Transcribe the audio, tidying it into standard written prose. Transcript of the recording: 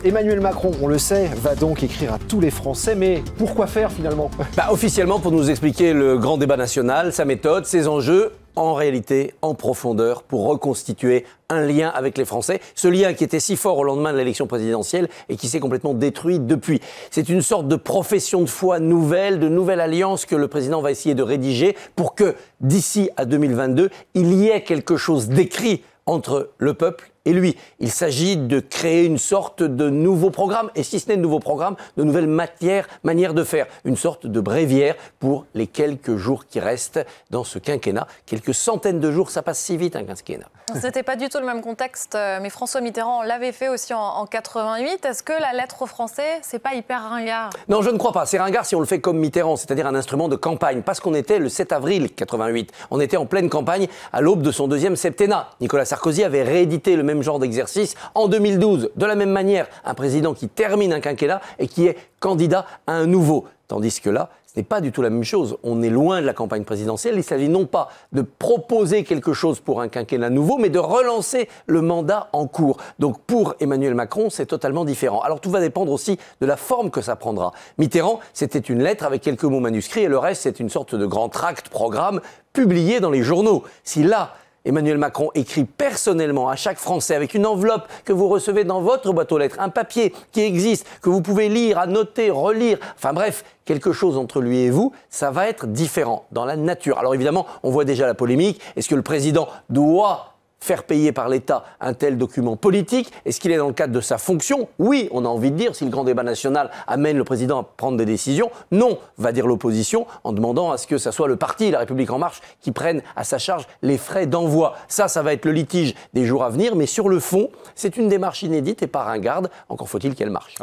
Emmanuel Macron, on le sait, va donc écrire à tous les Français, mais pourquoi faire finalement? Officiellement pour nous expliquer le grand débat national, sa méthode, ses enjeux, en réalité, en profondeur, pour reconstituer un lien avec les Français. Ce lien qui était si fort au lendemain de l'élection présidentielle et qui s'est complètement détruit depuis. C'est une sorte de profession de foi nouvelle, de nouvelle alliance que le président va essayer de rédiger pour que, d'ici à 2022, il y ait quelque chose d'écrit entre le peuple et lui. Il s'agit de créer une sorte de nouveau programme, et si ce n'est de nouveau programme, de nouvelles manières de faire. Une sorte de bréviaire pour les quelques jours qui restent dans ce quinquennat. Quelques centaines de jours, ça passe si vite un quinquennat. Ce n'était pas du tout le même contexte, mais François Mitterrand l'avait fait aussi en 88. Est-ce que la lettre aux Français, c'est pas hyper ringard? Non, je ne crois pas. C'est ringard si on le fait comme Mitterrand, c'est-à-dire un instrument de campagne. Parce qu'on était le 7 avril 88. On était en pleine campagne à l'aube de son deuxième septennat. Nicolas Sarkozy avait réédité le même genre d'exercice en 2012. De la même manière, un président qui termine un quinquennat et qui est candidat à un nouveau. Tandis que là, ce n'est pas du tout la même chose. On est loin de la campagne présidentielle. Il s'agit non pas de proposer quelque chose pour un quinquennat nouveau, mais de relancer le mandat en cours. Donc pour Emmanuel Macron, c'est totalement différent. Alors tout va dépendre aussi de la forme que ça prendra. Mitterrand, c'était une lettre avec quelques mots manuscrits et le reste, c'est une sorte de grand tract programme publié dans les journaux. Si là, Emmanuel Macron écrit personnellement à chaque Français avec une enveloppe que vous recevez dans votre boîte aux lettres, un papier qui existe, que vous pouvez lire, annoter, relire, enfin bref, quelque chose entre lui et vous, ça va être différent dans la nature. Alors évidemment, on voit déjà la polémique. Est-ce que le président doit faire payer par l'État un tel document politique? Est-ce qu'il est dans le cadre de sa fonction? Oui, on a envie de dire, si le grand débat national amène le président à prendre des décisions. Non, va dire l'opposition, en demandant à ce que ça soit le parti La République En Marche qui prenne à sa charge les frais d'envoi. Ça va être le litige des jours à venir, mais sur le fond, c'est une démarche inédite et pas ringarde. Encore faut-il qu'elle marche.